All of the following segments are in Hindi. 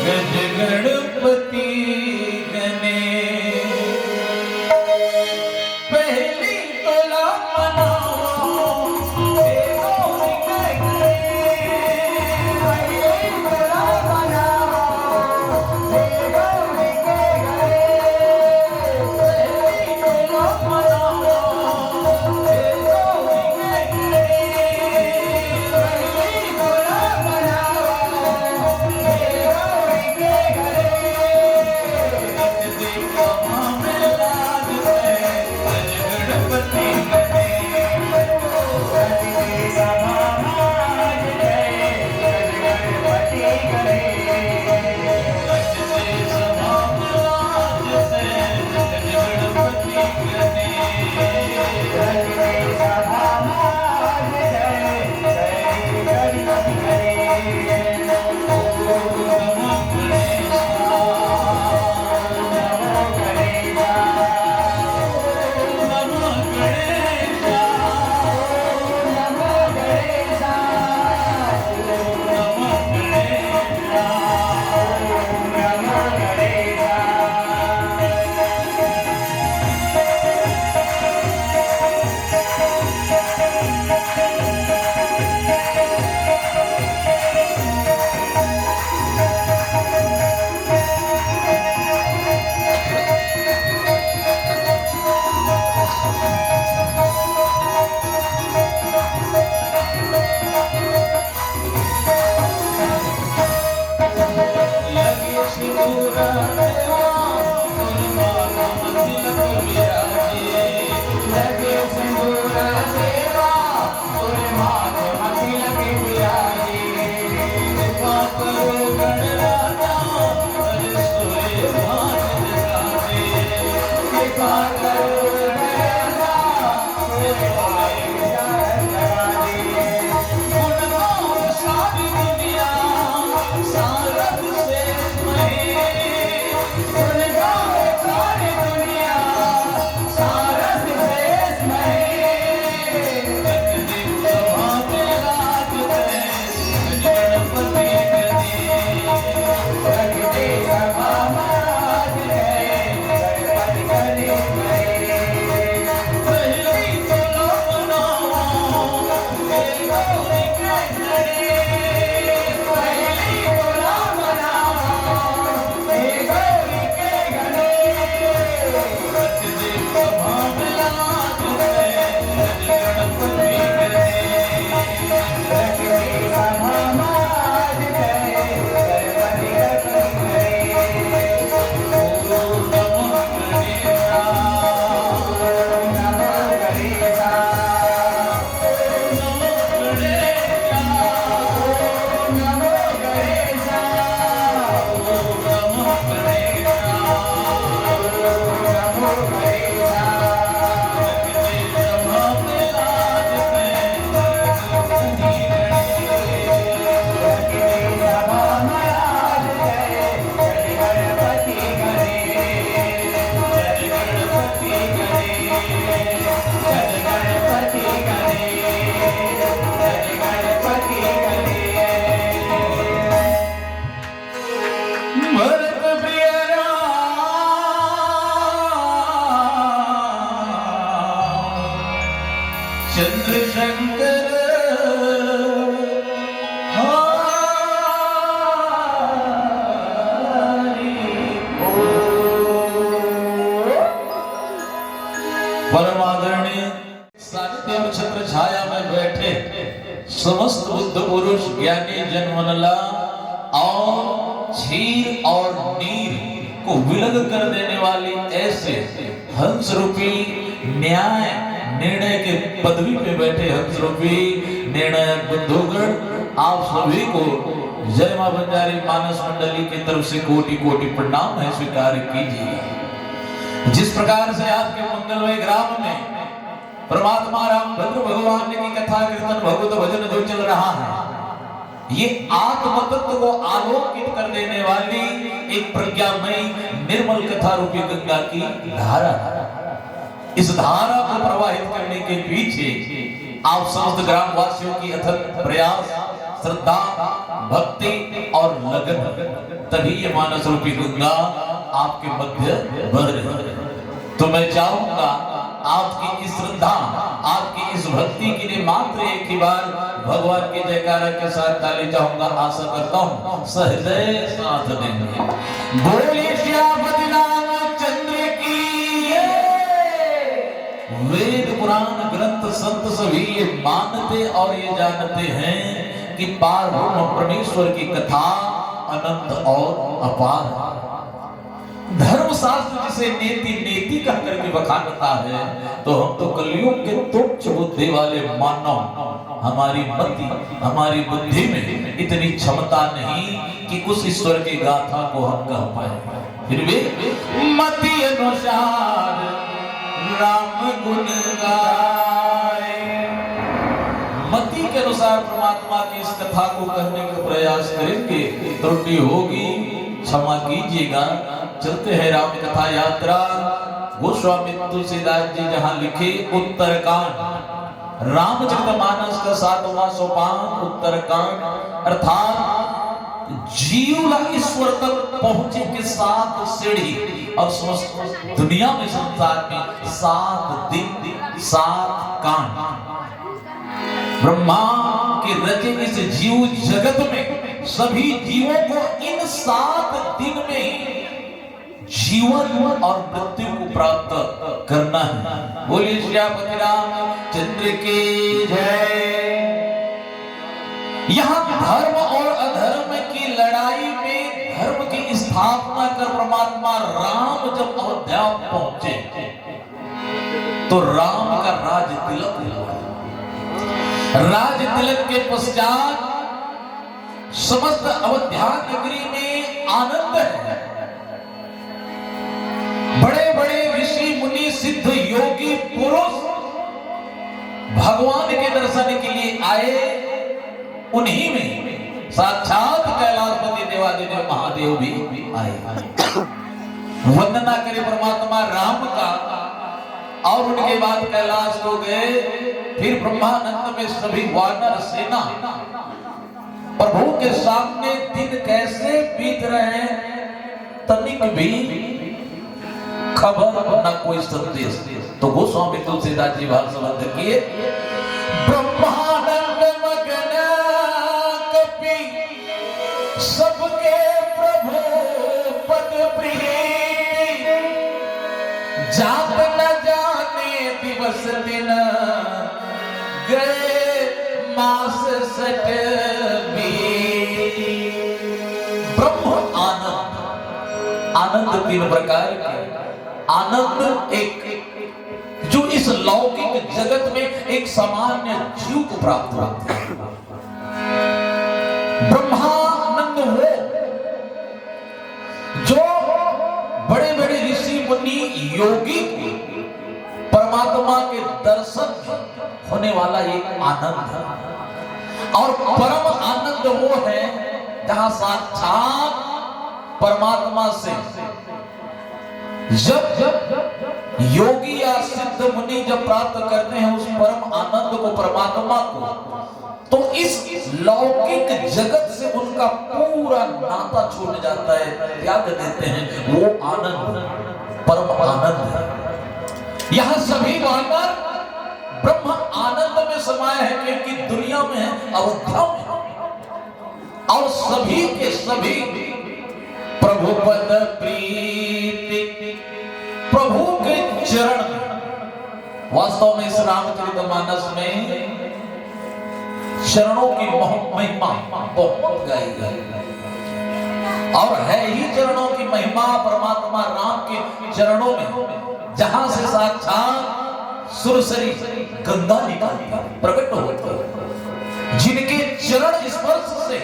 गज गणपति गने पहली तोला मनाओ देवों के गणे पहली तोला मनाओ देवों के गणे पहली तोला मनाओ देवों के गणे पहली तोला समस्त बुद्ध पुरुष ज्ञानी जनमनला और क्षीर और नीर को विलग कर देने वाली ऐसे हंस रूपी न्याय निर्णय के पदवी पे बैठे हंस रूपी निर्णय बंधुगण, आप सभी को जय मां बंजारी मानस मंडली की तरफ से कोटि कोटि प्रणाम है, स्वीकार कीजिए। जिस प्रकार से आपके मंगलमय ग्राम में परमात्मा रामभद्र भगवान की कथा कीर्तन भगवत भजन जो चल रहा है, ये आत्म तत्व को आलोकित कर देने वाली एक प्रज्ञामयी निर्मल कथा रूपी गंगा की धारा। इस धारा को प्रवाहित करने के पीछे आप समस्त ग्रामवासियों की अथक प्रयास, श्रद्धा, भक्ति और लगन, तभी ये मानस रूपी गंगा आपके मध्य बह रही। तो मैं चाहूंगा आपकी इस श्रद्धा, आपकी इस भक्ति के लिए मात्र एक ही बार भगवान की जयकारा के साथ ताली चाहूंगा। आशा करता हूं सहृदय साथ देंगे। बोलिए श्यामपति रामचंद्र की जय। वेद पुराण ग्रंथ संत सभी ये मानते और ये जानते हैं कि पार ब्रह्म परमेश्वर की कथा अनंत और अपार। धर्मशास्त्र जिसे नेति नेति कह करके बखानता है, तो हम तो कलयुग के तुच्छ बुद्धि वाले मानव, हमारी मति, हमारी बुद्धि में इतनी क्षमता नहीं कि उस ईश्वर की गाथा को हम कह पाए। फिर भी मति अनुसार राम गुण गाए, मति के अनुसार परमात्मा की इस कथा को कहने का प्रयास करेंगे। त्रुटि होगी क्षमा कीजिएगा। चलते हैं राम कथा यात्रा। गोस्वामी तुलसीदास जी जहां लिखे उत्तरकांड, रामचरितमानस का 7वां सोपान उत्तरकांड, अर्थात जीवला ईश्वर तक पहुंचे के 7 सीढ़ी। और समस्त दुनिया में, संसार में 7 दिन 7 कांड ब्रह्मा के रचे इस जीव जगत में सभी जीवों को इन 7 दिन में जीवन और मृत्यु को प्राप्त करना है। बोलिए श्यामपति रामचंद्र की जय। यहाँ धर्म और अधर्म की लड़ाई में धर्म की स्थापना कर परमात्मा राम जब अयोध्या पहुंचे तो राम का राज तिलक हुआ। राज तिलक के पश्चात समस्त अयोध्या नगरी में आनंद है। बड़े बड़े ऋषि मुनि सिद्ध योगी पुरुष भगवान के दर्शन के लिए आए। उन्हीं में साक्षात कैलाशपति देवादिदेव महादेव भी आए। वंदना करे परमात्मा राम का और उनके बाद कैलाश को गए। फिर ब्रह्मानंद में सभी वानर सेना प्रभु के सामने दिन कैसे बीत रहे तनिक भी खबर न कोई संदेश। तो गोस्वामी तुलसीदास जी भाषण किए। ब्रह्मानंद मगन कपि सबके प्रभु पद प्रिय, जात न जाने दिवस दिन गए मास सट ब्रह्म आनंद। आनंद 3 प्रकार के। आनंद एक जो इस लौकिक जगत में एक सामान्य जीव को प्राप्त होता है। ब्रह्मानंद वो जो बड़े बड़े ऋषि मुनि योगी परमात्मा के दर्शन होने वाला एक आनंद है। और परम आनंद वो है जहां साक्षात परमात्मा से जब योगी या सिद्ध मुनि जब प्राप्त करते हैं उस परम आनंद को, परमात्मा को, तो इस लौकिक जगत से उनका पूरा नाता छूट जाता है, त्याग देते हैं। वो आनंद परम आनंद है। यहां सभी वानर ब्रह्म आनंद में समाये हैं क्योंकि दुनिया में है, अयोध्या में। और सभी के सभी प्रभु पद प्रीति, प्रभु के चरण। वास्तव में इस रामचरितमानस में चरणों की महिमा बहुत गाई गई और है ही चरणों की महिमा परमात्मा राम के चरणों में, जहां से साक्षात सुरसरी गंगा निकलती प्रकट होती, जिनके चरण स्पर्श से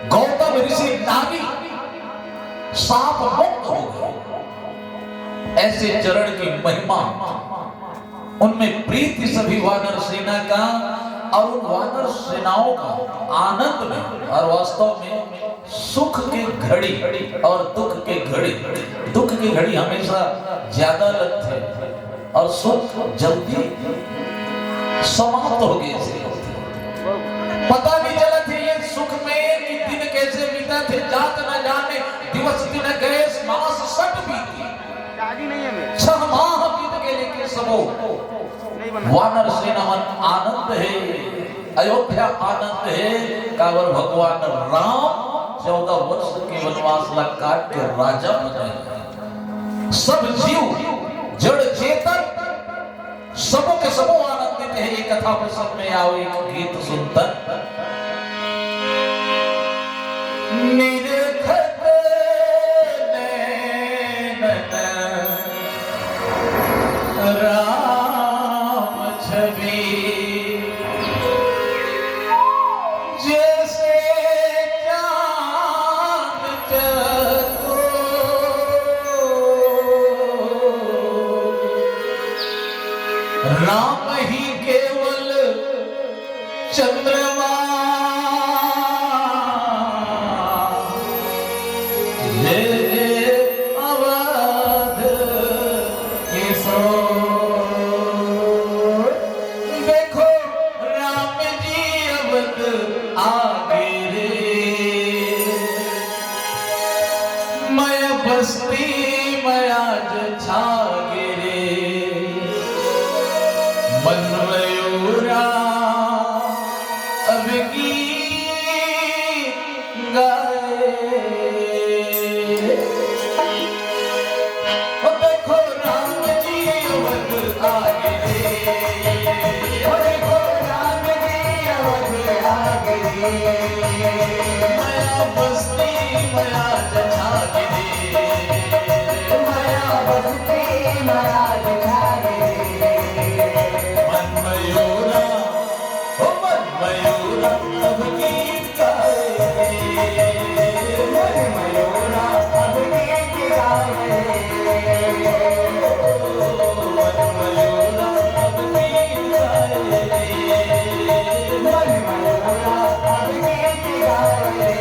गौतम ऋषि नाभि साप मुक्त हो गए। ऐसे चरण की महिमा, उनमें प्रीति सभी वानर सेना का और उन वानर सेनाओं का आनंद में। और वास्तव में सुख के घड़ी और दुख के घड़ी, दुख की घड़ी हमेशा ज्यादा लगती है और सुख जल्दी समाप्त हो गए। पता नहीं चला थे जात न जाने दिवस दिन गए मास सट बीती शादी नहीं है मेरी 6 माह बीत गए लेकिन सबो नहीं बना वानर सेना मन आनंद है अयोध्या आनंद है कावर भगवान राम 14 वर्ष के वनवास ला काट के राजा बने सब जीव जड़ चेतन सबों के सबों आनंदित है। ये कथा प्रसंग में आओ एक गीत सुनकर निरखत नैनन राम छवि जैसे चांद चकोर राम ही केवल चंद्रमा अवध किशोर देखो राम जी अवध आगे रे मैं बस्ती मैं आज छागे रे मन मयूरा अब की गाए देखो राम जी अवध आगे देखो राम जी अवध आगे माया बस्ती माया छागे माया बस्ती माया छागे मन मयूरा ओ मन मयूरा अब गीत गाए मन मयूरा अब गीत गाए मन मयूरा अब गीत गाए मन मयूरा अब गीत गाए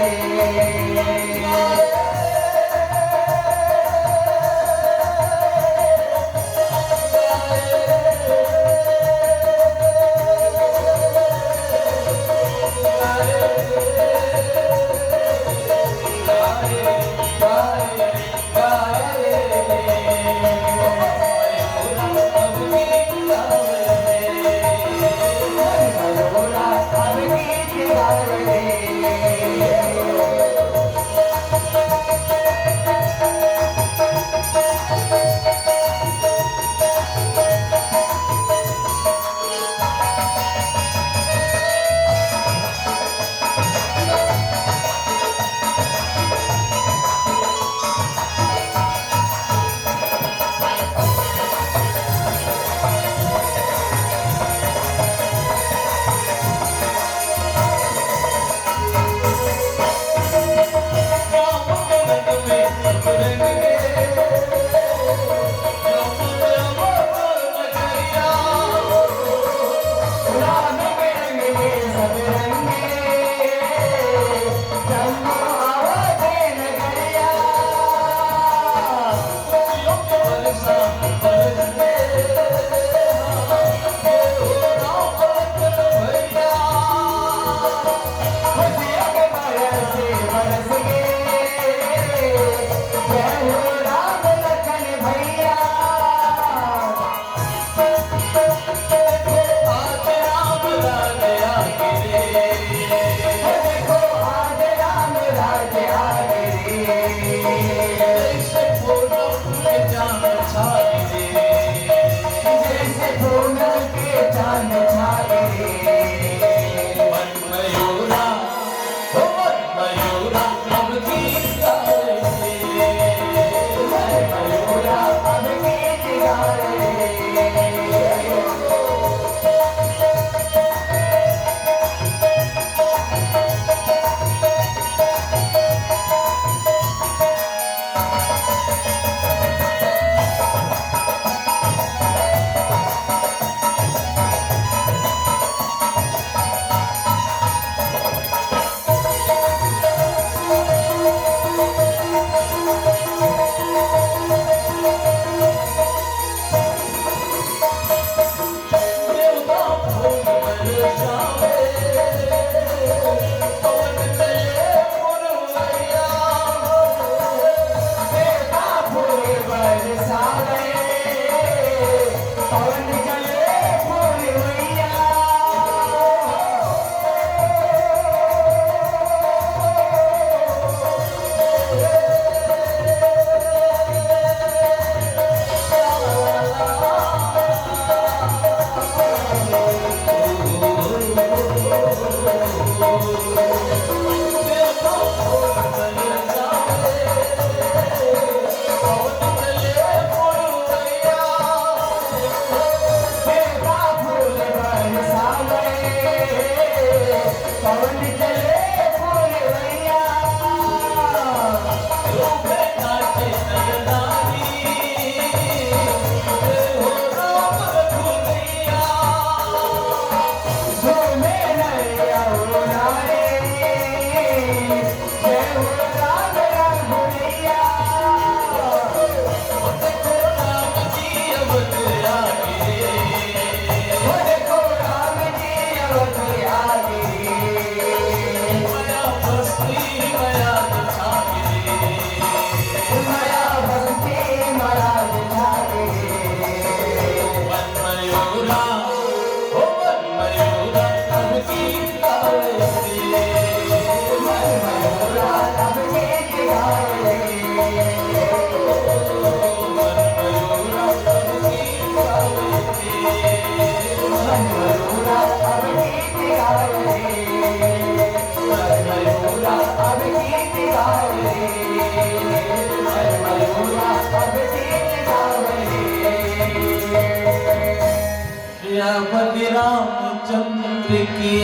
श्री रामचंद्र की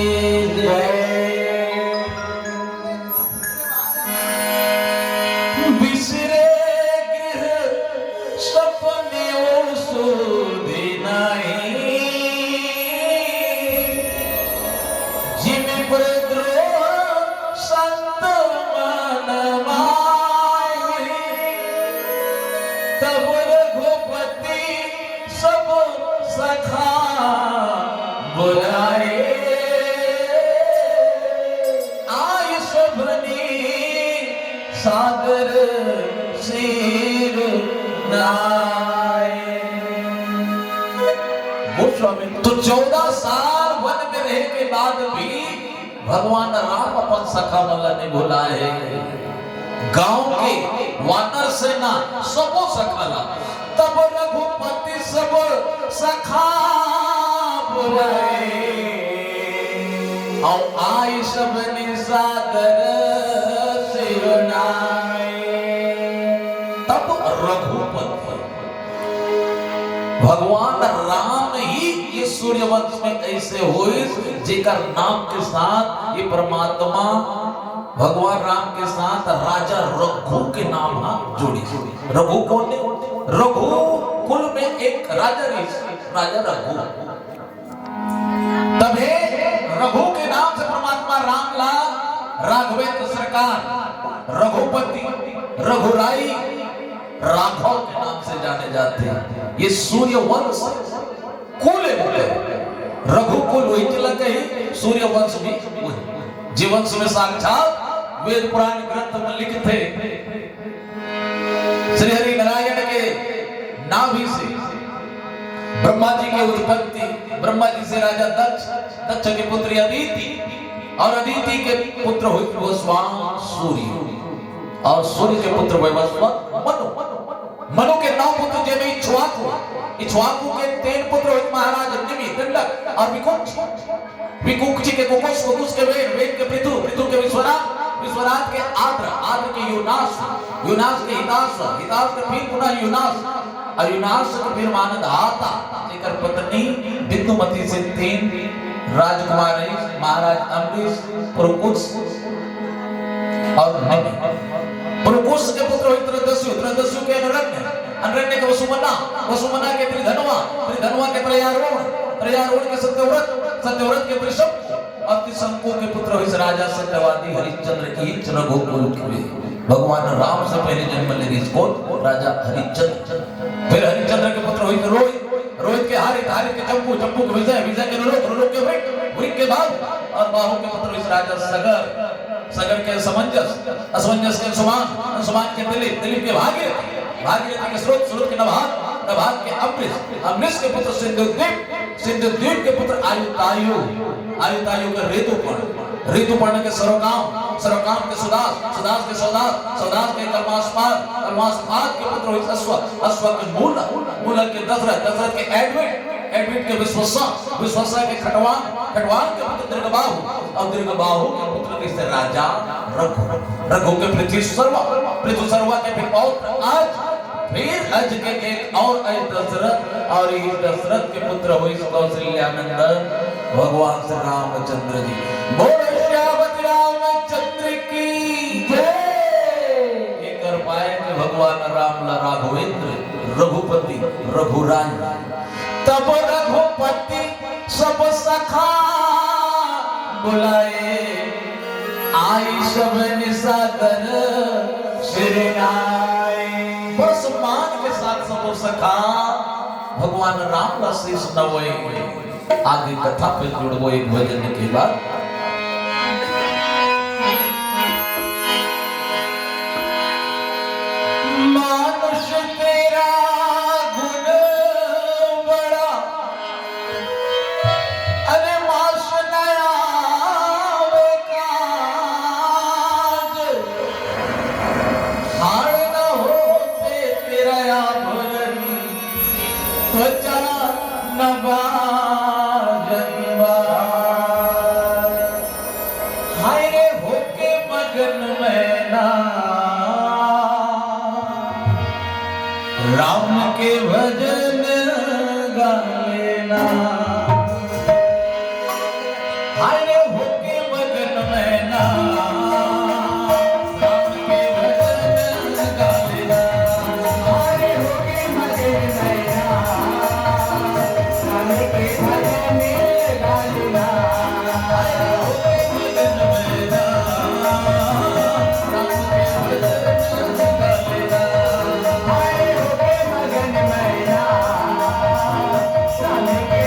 जय। बिसरे गृह सपने सुधि नहीं, जिन पर द्रोह संत मन माही, तब रघुपति सब सखा बुलाए, आय सबनी सागर सिर नाए। गोस्वामी तो 14 साल वन में रहने के बाद भी भगवान राम अपन सखा वाला नहीं भुलाए। गांव के वानर सेना सबो सखाला, तब रघुपति सब सखा बुलाए, और आय सबनी सादर सिर नाए। तब रघुपति भगवान राम ही ये सूर्यवंश में ऐसे हुए जेकर नाम के साथ ये परमात्मा भगवान राम के साथ राजा रघु के नाम जोड़ी। रघु कौन है? रघु कुल में एक राजा राजा रघु, तभी रघु के नाम से परमात्मा राम ला राघवेंद्र सरकार, रघुपति, रघुराई, राघव के नाम से जाने जाते हैं। ये सूर्यवंश कुल है, रघुकुल वही तिलक है, सूर्यवंश भी वही। जीवंश में साक्षात वेद पुराण ग्रंथ में लिखते श्री हरि नारायण के नाभि से ब्रह्मा जी की उत्पत्ति, ब्रह्मा जी से राजा दक्ष, दक्ष के पुत्री अदिति, और अदिति के पुत्र हुए वैवस्वत सूर्य, और सूर्य के पुत्र वैवस्वत मनु, मनु के 9 पुत्र जिनमें इक्ष्वाकु, इक्ष्वाकु के 3 पुत्र हुए महाराज निमि, दंडक और विकुक्ष, विकुक्ष के कुकुश, कुकुश के वेद, वेद के पृथु, पृथु के विश्वनाथ, विश्वनाथ के आद्र, आद्र के यूनास, यूनास के हितास, हितास के फिर पुनः यूनास, और यूनास के फिर मानधाता, जेकर पत्नी बिंदुमती से 3 राजकुमार रही, महाराज अम्बरीश, पुरुकुश और निमि। पुरुकुश के पुत्र हुए त्रयोदस्यु, त्रयोदस्यु के अनरण्य, अनरण्य के वसुमना, वसुमना के त्रिधनवा, त्रिधनवा के त्रयारोहण, त्रयारोहण के सत्यव्रत, सत्यव्रत के त्रिशंकु, और त्रिशंकु के पुत्र हुए राजा सत्यवादी हरिश्चंद्र की रघुकुल के। भगवान राम से पहले जन्म ले इसको राजा हरिश्चंद्र, फिर हरिश्चंद्र के पुत्र हुए रोहित, रोहित के हारित, हारित के चंपू, चंपू के विजय, विजय के नलोक, नलोक के वृक, वृक के बाहु, और बाहु के पुत्र हुए राजा सगर, सगर के असमंजस, असमंजस के अंशुमान, अंशुमान के दिलीप, दिलीप के भागीरथी, भागीरथी के स्रोत, स्रोत के नभाग, नभाग के अम्बरीश, अम्बरीश के पुत्र सिंधुद्वीप, सिंधुद्वीप के पुत्र आयुतायु, आयुतायु के ऋतुपर्ण, ऋतुपर्ण के सर्वकाम, सर्वकाम के सुदास, सुदास के सौदास, सौदास के कलमासपाद, कलमासपाद के पुत्र हुए अश्व, अश्व के मूल, मूल के दशरथ, दशरथ के एडविन, एडमिट के विश्वसा के खटवान के पुत्र दीर्घबाहु और दीर्घबाहु के पुत्र के राजा रघु के पृथ्वी सर्वा के पौत्र आज फिर अज के एक और दशरथ और इस दशरथ के पुत्र हुई कौशल्यानंदन भगवान श्री रामचंद्र जी। बोलो श्यामति रामचंद्र की जय। ये कर पाए कि भगवान राम ला राघवेंद्र रघुपति रघुराय तब रघुपति सब सखा बुलाए आई सब निसागर श्रीनाय। बड़ सम्मान के साथ सब सखा भगवान राम ला शीश नवए। आगे कथा पे जुड़ो एक भजन के बाद। मानुष तेरा गुण बड़ा अरे मास नया हार न होते तेरा आभरण त्वचा नवा राम के भजन गा लेना। हाय होके मगन में ना राम के भजन गा लेना। हाय होके मगन में ना राम के भजन गा लेना। हाय होके मगन में ना राम के भजन गा लेना। हाय मगन मैना राम के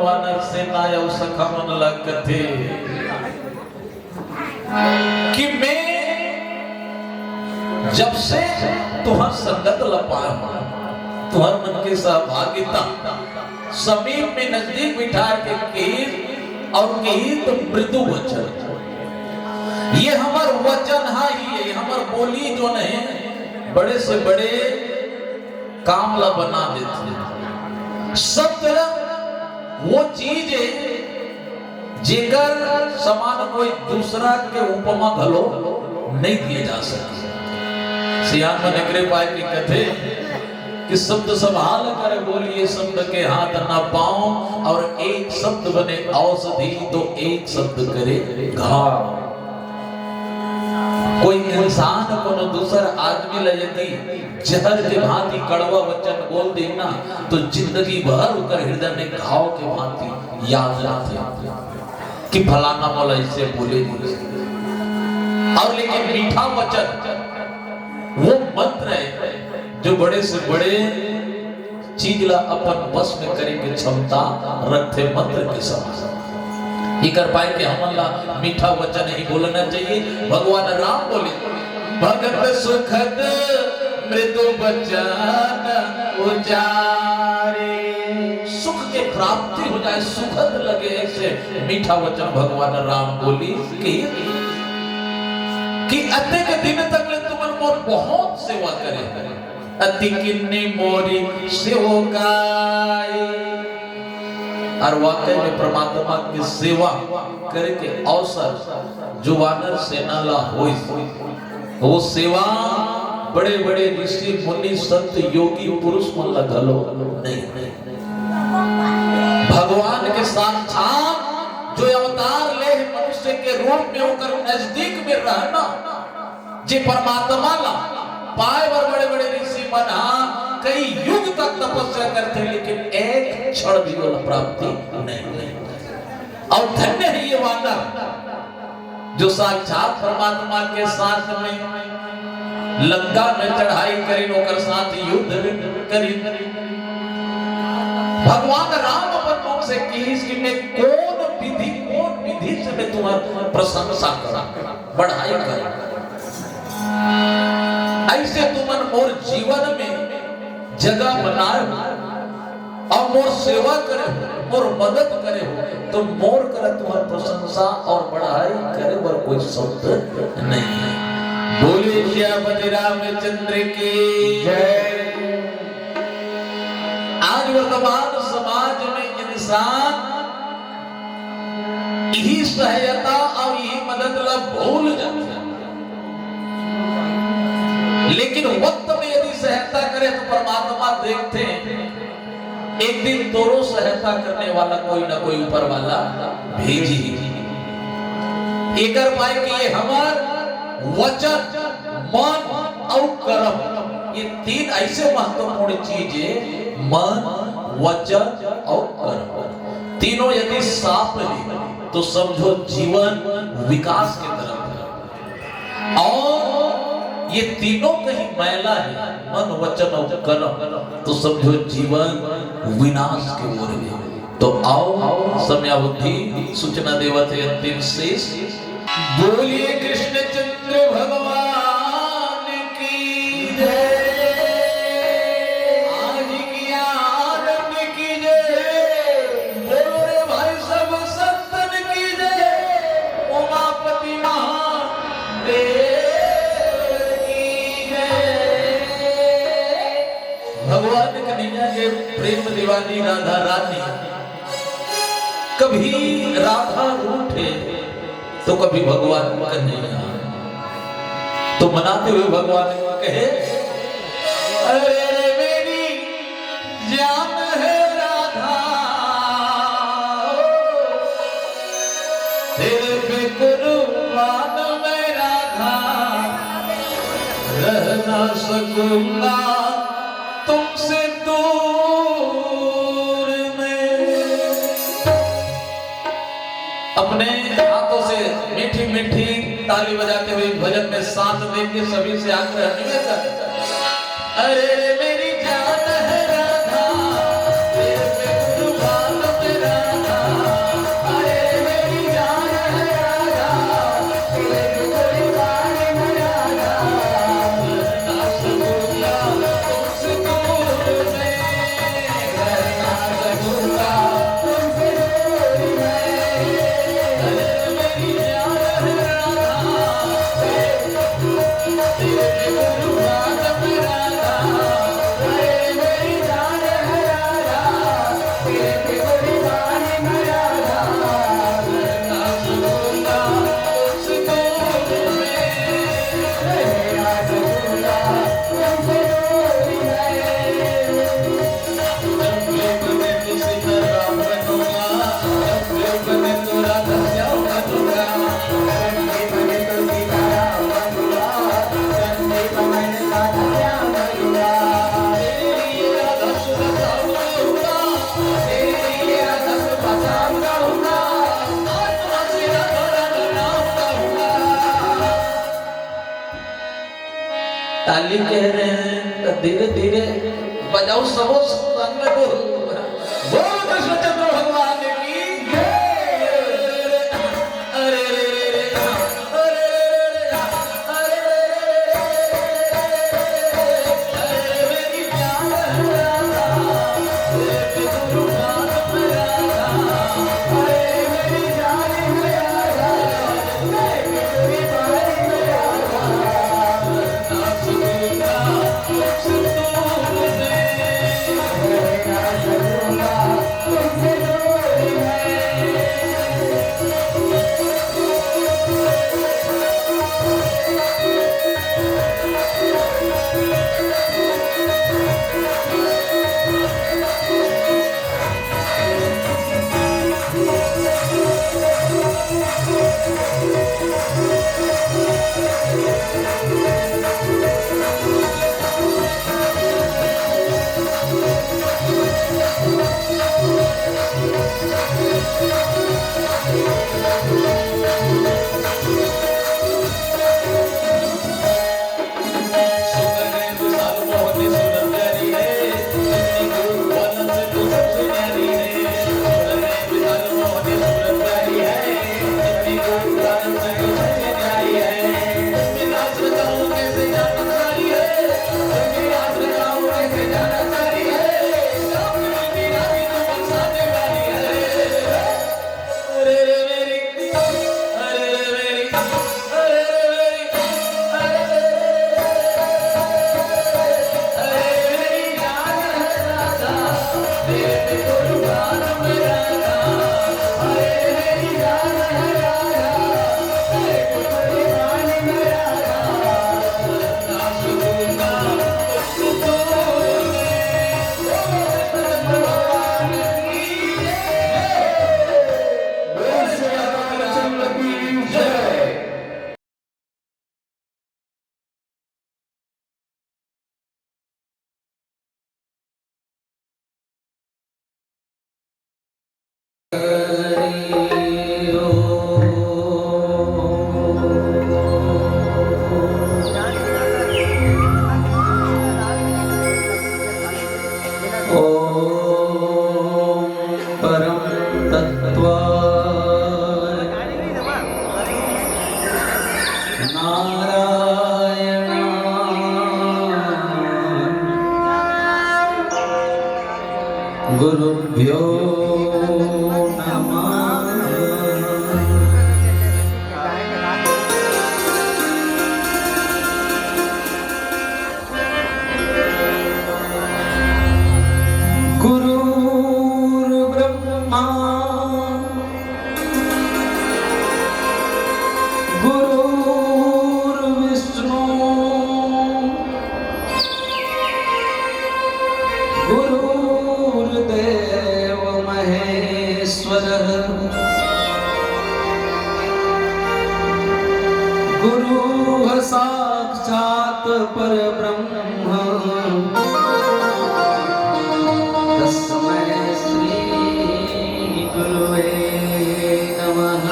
वानर सेना या सखा मन लगते कि मैं जब से तुहर संगत लपाया तुहर मन के सहभागिता समीप में नजदीक बिठा के कीर और कीर तो मृदु वचन ये हमार वचन है ये हमार बोली जो नहीं बड़े से बड़े कामला बना देते शब्द वो चीज है जेकर समान कोई दूसरा के उपमा घलो नहीं दिए जा सकते सियान में नगरे पाए की कथे कि शब्द संभाल कर बोलिए शब्द के हाथ ना पाओ और एक शब्द बने औषधि तो एक शब्द करे घाव कोई इंसान को दूसरा आदमी ले यदि जहर के भांति कड़वा वचन बोल देना तो जिंदगी भर उकर हृदय में घाव के भांति याद रहते कि फलाना मौला इससे बोले और लेकिन मीठा वचन वो मंत्र है जो बड़े से बड़े चीज ला अपन बस में करेंगे क्षमता रखते मंत्र के समान इकर पाए के हमला मीठा वचन ही बोलना चाहिए भगवान राम बोले भगत सुखद मृदु वचन उचारे सुख के प्राप्ति हो जाए सुखद लगे ऐसे मीठा वचन भगवान राम बोली कि अत्यक दिन तक ले तुमन मोर बहुत सेवा करे अति किन्नी मोरी सेवकाई और वाकई में परमात्मा की सेवा करके अवसर जो वानर सेना ला होई वो सेवा बड़े बड़े ऋषि मुनि संत योगी पुरुष मन ला घलो नहीं भगवान के साक्षात जो अवतार ले मनुष्य के रूप में होकर नजदीक में रहना जे परमात्मा ला पाए बड़े बड़े ऋषि मन कई युग तक तपस्या करते लेकिन एक क्षण भी वो प्राप्ति नहीं और धन्य है ये वानर जो साक्षात परमात्मा के साथ में लंका में चढ़ाई करी नौकर साथ युद्ध करी भगवान राम अपन मुख से कि मैं कौन विधि से मैं तुम्हारी प्रशंसा करा बढ़ाई कर ऐसे तुमन मोर जीवन में जगह बनाए और मोर सेवा करे मोर मदद करे तो मोर करे तुम्हारी प्रशंसा और बढ़ाई करे पर कोई शब्द नहीं है बोले श्यामति रामचंद्र की जय आज वर्तमान समाज में इंसान यही सहायता और यही मदद ला भूल जाता है लेकिन वक्त में यदि सहायता करे तो परमात्मा देखते हैं एक दिन दोनों सहायता करने वाला कोई ना कोई ऊपर वाला भेजी एकर पाए कि ये हमार वचन मन और कर्म ये तीन ऐसे महत्वपूर्ण चीज है मन वचन और कर्म तीनों यदि साफ है तो समझो जीवन विकास की तरफ है और ये तीनों कहीं मैला है मन वचन और कर्म तो समझो जीवन विनाश की ओर है तो आओ समयावधि सूचना देवते अंतिम शेष बोलिए कृष्णचंद्र भगवान की जय आज की आरती की जय बोलो रे भाई सब संतन की जय उमापति महादेव की जय भगवान कन्हैया के प्रेम दीवानी राधा रानी कभी राधा रूठे तो कभी भगवान कन्हैया तो मनाते हुए भगवान कहे अरे मेरी जान है राधा तेरे पे कुर्बान मैं राधा रह ना सकूंगा तुमसे दूर में अपने हाथों से मीठी मीठी ताली बजाते हुए भजन में साथ देंगे सभी से आग्रह निवेदन अरे मेरी जान है राधा तेरे पे कुर्बान मैं राधा आगे कह रहे हैं धीरे धीरे बजाओ सबो संग में बोल कृष्णचंद्र भगवान की जय। अरे मेरी जान गुरुभ्यो नमः। गुरुर्ब्रह्मा गुरुर्विष्णु गुरुर्देव महेश्वरः गुरुः साक्षात् परब्रह्म तस्मै श्री गुरुवे नमः।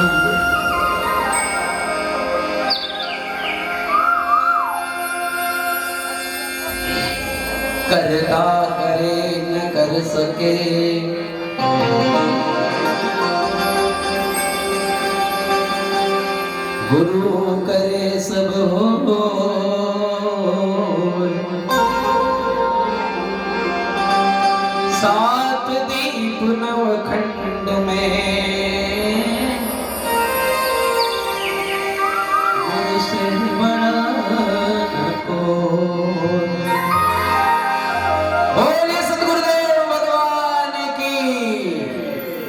करता करे न कर सके गुरु करे सब हो। सात दीप नवखंड में मुझसे बड़ा न कोई। बोलिए सतगुरुदेव भगवान की,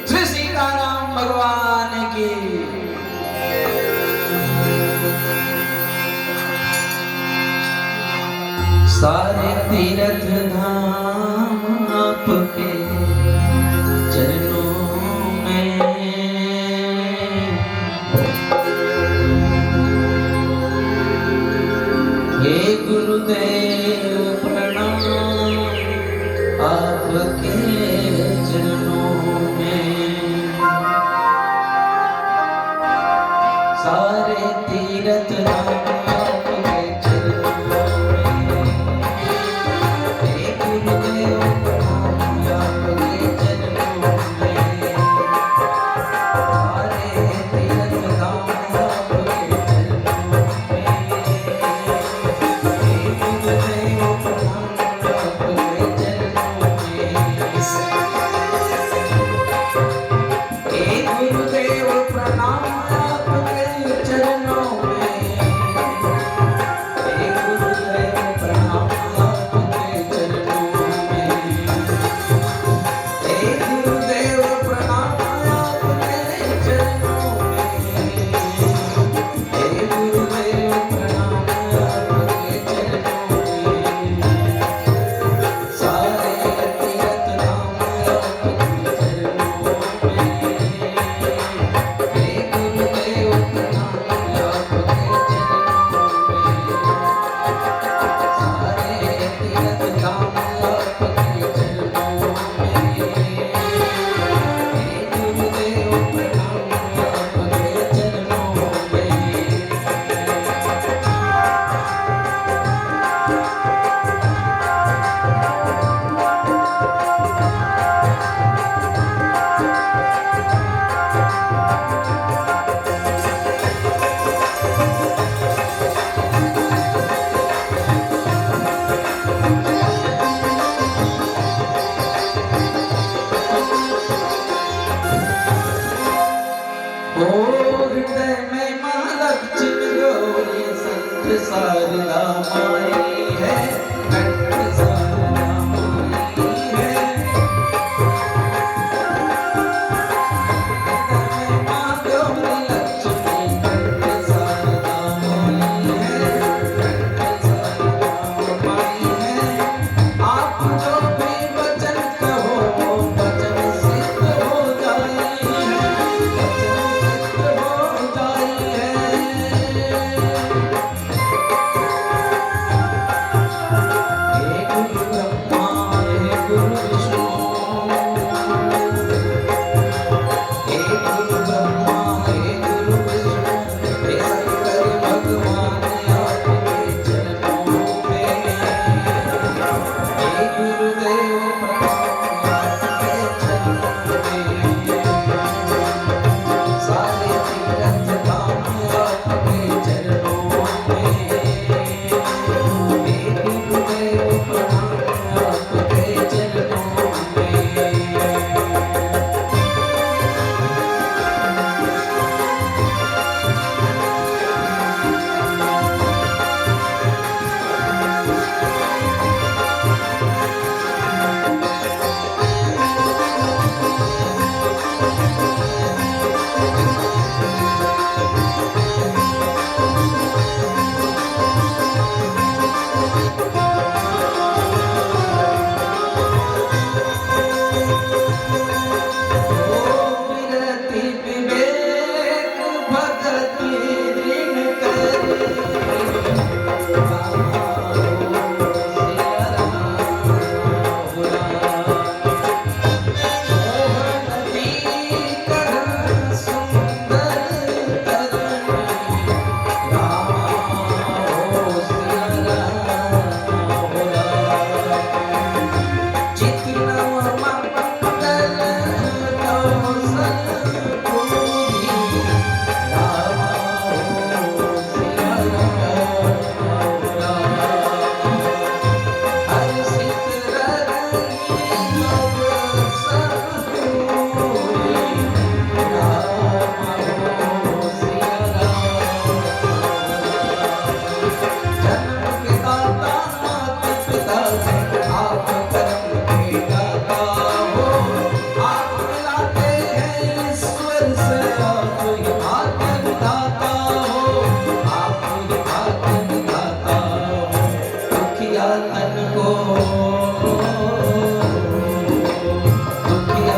श्री सीताराम भगवान की। सारे तीर्थ धाम आपके चरणों में, हे गुरुदेव प्रणाम आपके चरणों में। सारे तीर्थ धाम आपके चरणों में। ओ हृदय में मालक चिन्ह संत शारदा माई है, कंठ शारदा माई है। हृदय में माधव लक्ष्मी कंठ शारदा माई है, कंठ शारदा माई है। आप जो भी वचन कहो वचन सिद्ध हो जाए, वचन सिद्ध हो जाए। हे गुरु ब्रह्मा हे गुरु विष्णु, हे गुरु ब्रह्मा हे गुरु विष्णु, हे शंकर भगवान आपके चरणों में। हे गुरुदेव प्रणाम आपके चरणों में, सारे तीर्थ धाम आपके चरणों में। हे गुरुदेव प्रणाम आपके चरणों में। विरति विवेक भगति ऋण करे, रामा हो सिया राम हो मोहनती करण सुंदर करणी, रामा हो सिया राम हो चितनव मंगल कौशल पूरी, रामा हो सिया राम हर्षित रंगी नव सब पूरी, रामा हो सिया राम। जन्म के दाता माता पिता आप कर्म के दाता हो, आप मिलाते हैं ईश्वर से, आप ही भाग्य विधाता हो, आप ही भाग्य विधाता हो। दुखिया तन को दुखिया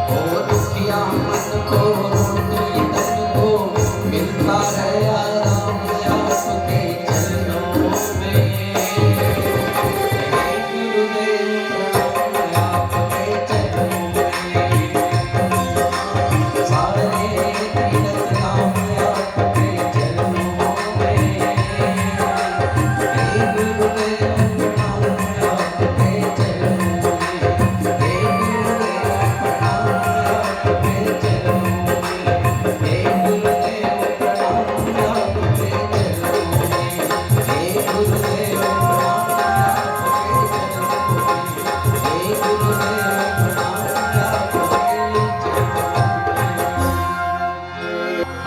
ओ दुखिया मन को रोटी तन को मिलता है आराम आपके चरणों में। हे गुरुदेव प्रणाम आपके चरणों में, सारे तीर्थ धाम आपके चरणों में। हे गुरुदेव प्रणाम आपके चरणों में, हे गुरुदेव प्रणाम आपके चरणों में, हे गुरुदेव प्रणाम आपके चरणों में, हे गुरुदेव प्रणाम आपके चरणों में, हे गुरुदेव प्रणाम आपके चरणों में।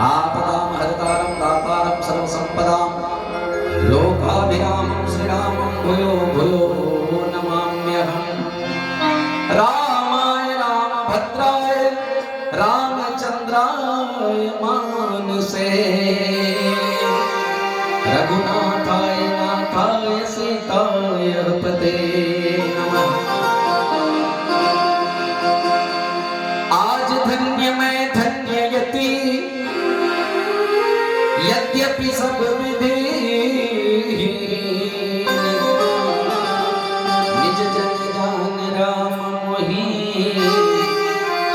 आपदां हरतारं दातारं सर्वसंपदां, लोकाभिरामं श्रीरामं भूयो भूयो नमाम्यहम्। रामाय रामभद्राय रामचन्द्राय मानसे, रघुनाथाय नाथाय सीताय पते नमः। आज धन्य मैं धन्ययति, यद्यपि सब विधि निज जन जान राम मोहि,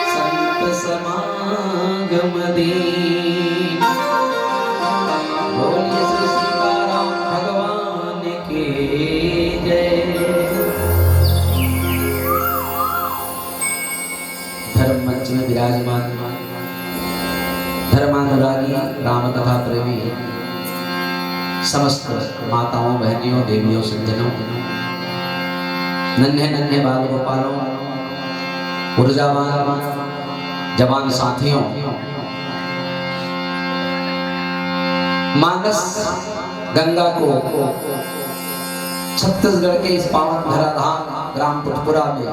संत समागम दीन। बोलिए श्री सीताराम भगवान की जय। धर्म मंच में विराजमान धर्मानुरागी राम कथा प्रेमी समस्त माताओं बहनियों देवियों सज्जनों, नन्हे नन्हे बाल गोपालों, ऊर्जावान जवान साथियों, मानस गंगा को छत्तीसगढ़ के इस पावन धराधाम ग्राम पुटपुरा में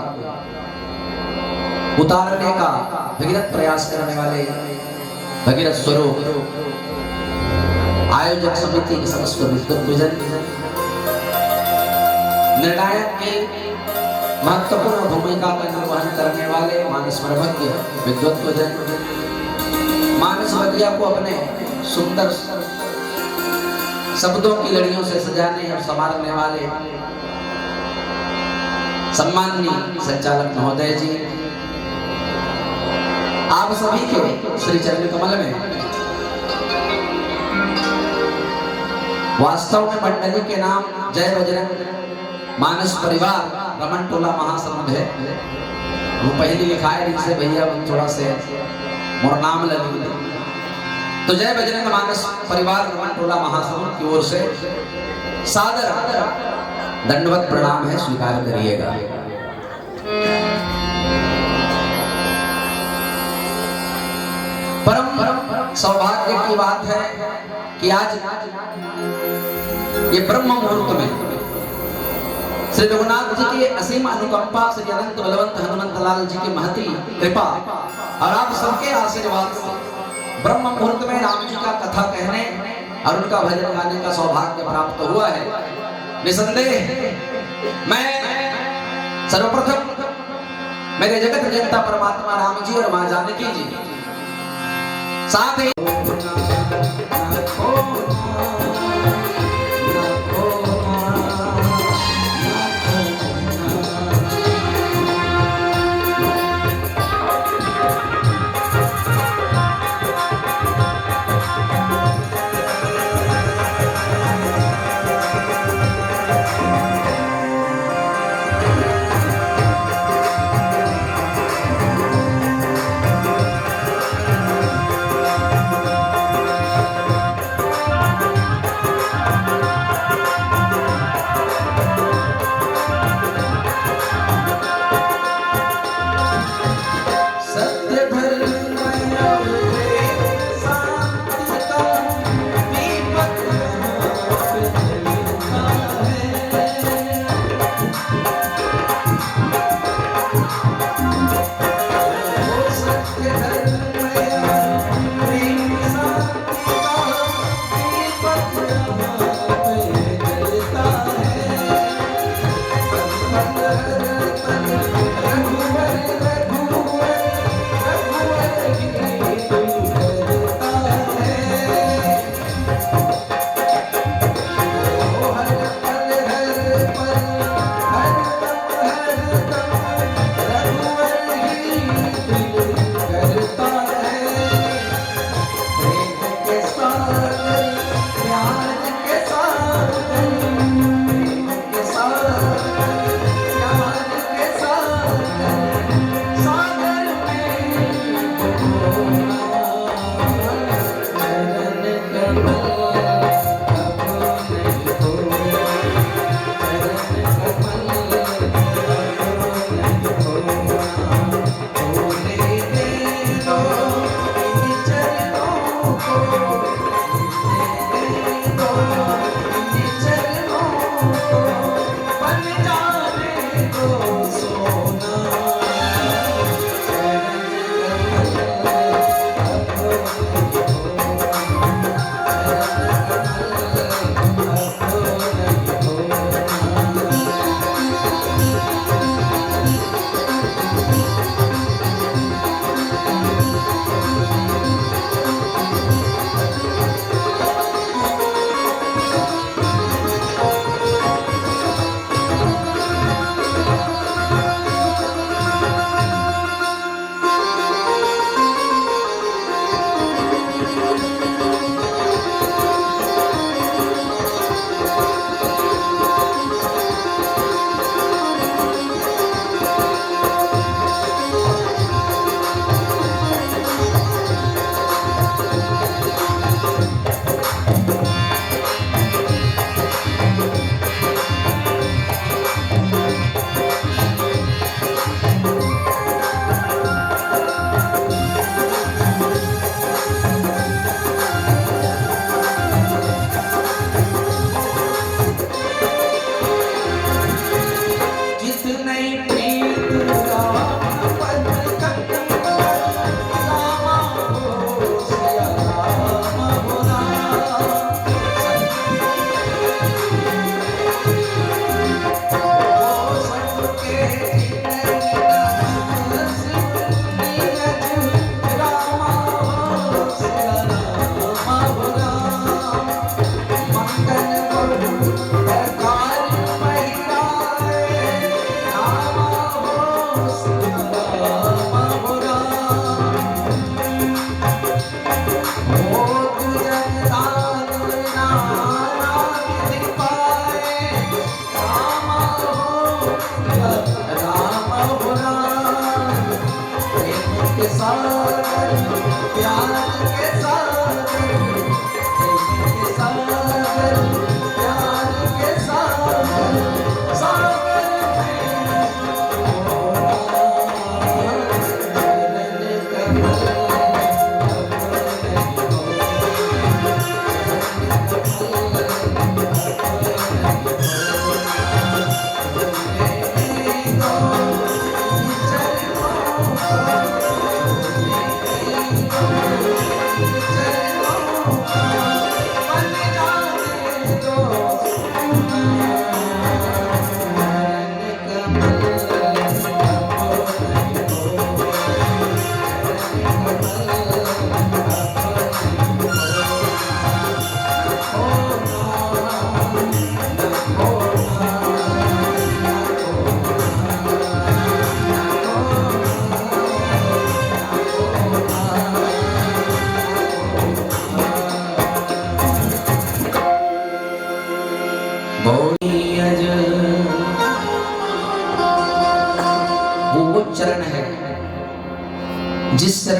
उतारने का भगीरथ प्रयास करने वाले भगीरथ स्वरूप आयोजक समिति के समस्त विद्वत निर्णायक के महत्वपूर्ण भूमिका का निर्वहन करने वाले मानस प्रभज्ञ विद्वत मानस बगिया को अपने सुंदर शब्दों की लड़ियों से सजाने और संवारने वाले सम्माननीय संचालक महोदय जी, आप सभी के श्री चरण कमल में वास्तव में मंडली के नाम जय बजरंग मानस परिवार रमन टोला महासमुंद है। वो पहले लिखा है जिनसे भैया थोड़ा से मोर नाम लगी, तो जय बजरंग मानस परिवार रमन टोला महासमुंद की ओर से सादर दंडवत प्रणाम है, स्वीकार करिएगा। परम सौभाग्य की बात है कि आज ये ब्रह्म मुहूर्त में श्री रघुनाथ जी की असीम अनुकंपा, श्री अनंत बलवंत हनुमंत लाल जी की महती कृपा और आप सबके आशीर्वाद से ब्रह्म मुहूर्त में राम जी का कथा कहने और उनका भजन गाने का सौभाग्य प्राप्त हुआ है। निसंदेह मैं सर्वप्रथम मेरे जगत जनता परमात्मा राम जी और मां जानकी जी साथ ही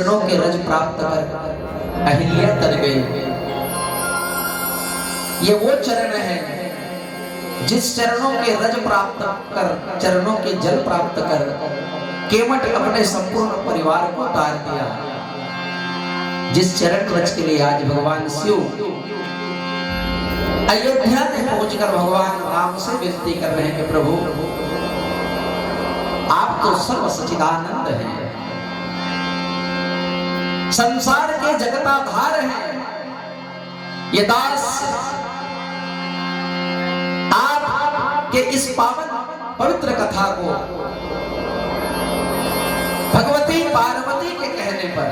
चरणों के रज प्राप्त कर अहिल्या तर गई। ये वो चरण है जिस चरणों के रज प्राप्त कर, चरणों के जल प्राप्त कर केवट अपने संपूर्ण परिवार को तार दिया। जिस चरण रज के लिए आज भगवान शिव अयोध्या में पहुंचकर भगवान राम से विनती कर रहे हैं कि प्रभु आप तो सर्व सच्चिदानंद हैं, संसार के जगताधार हैं। ये दास आप के इस पावन पवित्र कथा को भगवती पार्वती के कहने पर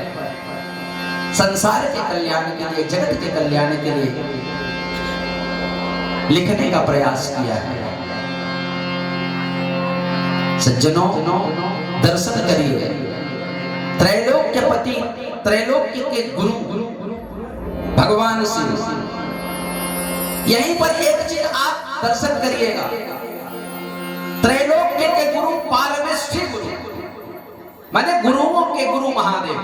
संसार के कल्याण के लिए, जगत के कल्याण के लिए लिखने का प्रयास किया है। सज्जनों, दर्शन करिए, त्रैलोक्यपति, त्रैलोक्य के गुरु भगवान शिव। यहीं पर एक चीज आप दर्शन करिएगा, त्रैलोक्य के गुरु पारमेष्ठी गुरु, माने गुरुओं के गुरु महादेव।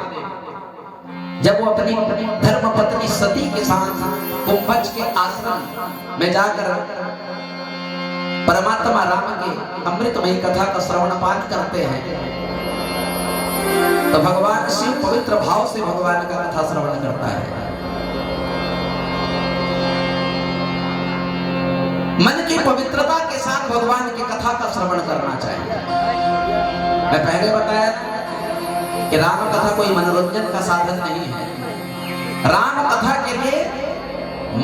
जब वो अपनी धर्म पत्नी सती के साथ कुंभज के आश्रम में जाकर परमात्मा राम के अमृतमयी कथा का श्रवण पाठ करते हैं, तो भगवान शिव पवित्र भाव से भगवान का कथा श्रवण करता है। मन की पवित्रता के साथ भगवान की कथा का श्रवण करना चाहिए। मैं पहले बताया कि राम कथा कोई मनोरंजन का साधन नहीं है। राम कथा के लिए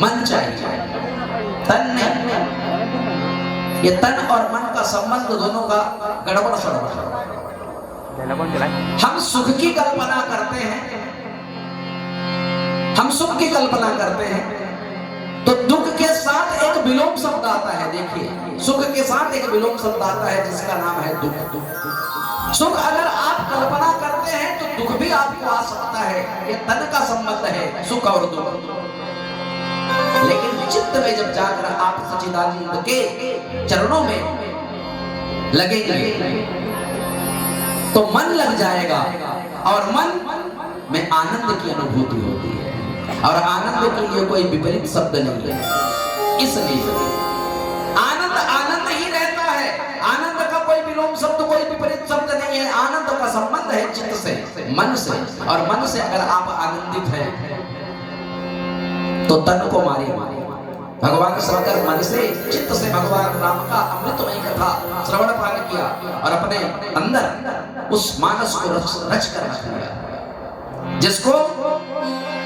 मन चाहिए, तन नहीं। ये तन और मन का संबंध दोनों का गड़बड़ सड़बड़। हम सुख की कल्पना करते हैं, हम सुख की कल्पना करते हैं तो दुख के साथ एक विलोम शब्द आता है। देखिए, सुख के साथ एक विलोम शब्द आता है जिसका नाम है दुख। सुख अगर आप कल्पना करते हैं तो दुख भी आपको आ सकता है। ये तन का संबंध है, सुख और दुख। लेकिन चित्त में जब जाकर आप सच्चिदानंद के चरणों में लगेंगे तो मन लग जाएगा और मन में आनंद की अनुभूति होती है। और आनंद के लिए कोई विपरीत शब्द नहीं है, इसलिए आनंद आनंद ही रहता है। आनंद का कोई विलोम शब्द, कोई विपरीत शब्द नहीं है। आनंद का संबंध है चित्त से, मन से, और मन से अगर आप आनंदित हैं तो तन को मारिए। भगवान शंकर मन से, चित्त से भगवान राम का अमृतमयी कथा श्रवण पान किया और अपने अंदर उस मानस को रच कर रख लिया, जिसको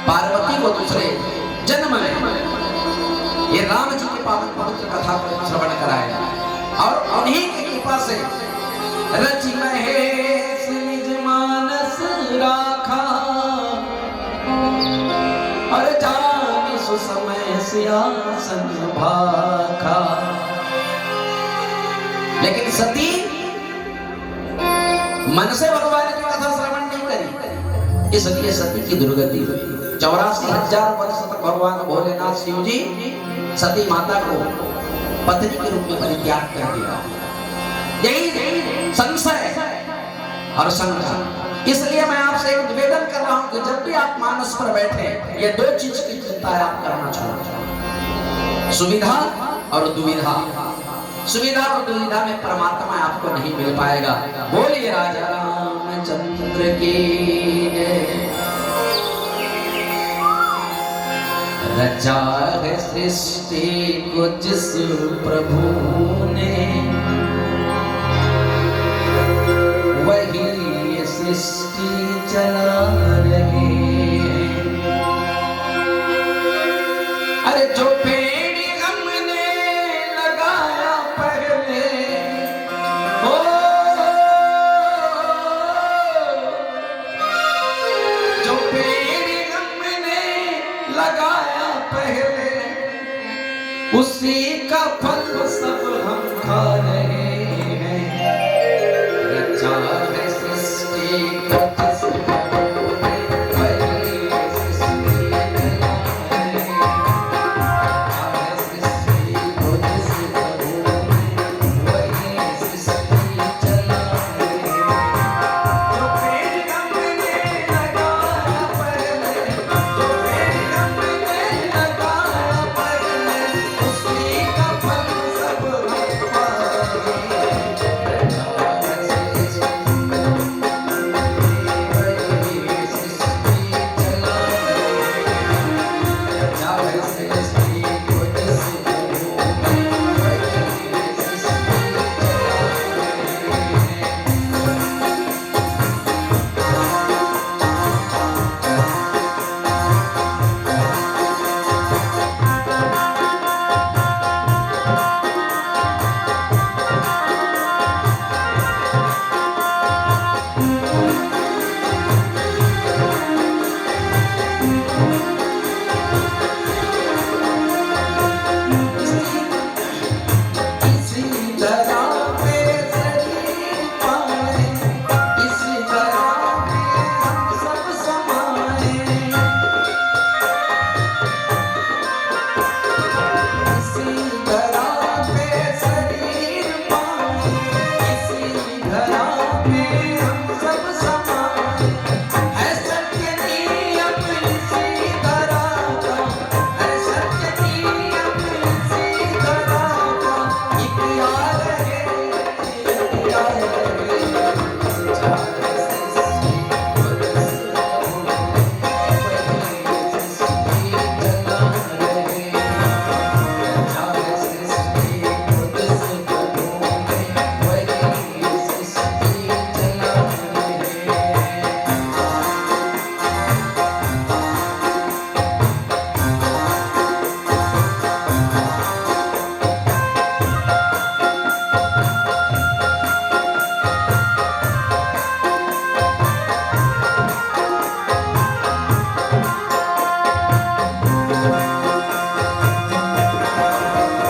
पार्वती को दूसरे जन्म में ये राम जी की पावन पवित्र कथा को श्रवण कराया और उन्हीं की कृपा से रचि महेश निज मानस राखा और जान सुसमय सियासन भाखा। लेकिन सती मन से भगवान की कथा श्रवण नहीं करी, इसलिए सती की दुर्गति हुई। 84,000 वर्ष तक भगवान भोलेनाथ शिव जी सती माता को पत्नी के रूप में परित्याग कर दिया। यही संशय और शंका। इसलिए मैं आपसे एक निवेदन कर रहा हूं कि जब भी आप मानस पर बैठे, ये दो चीज की चिंता आप करना छोड़, सुविधा और दुविधा। सुविधा और दुविधा में परमात्मा आपको नहीं मिल पाएगा। बोलिए राजा रामचंद्र की। रचा है सृष्टि को जिस प्रभु ने, वही सृष्टि चला रहे। अरे जो पेड़ हमने लगाया पहले, ओ जो पेड़ हमने लगाया पहले, उसी का फल सब हम खा रहे।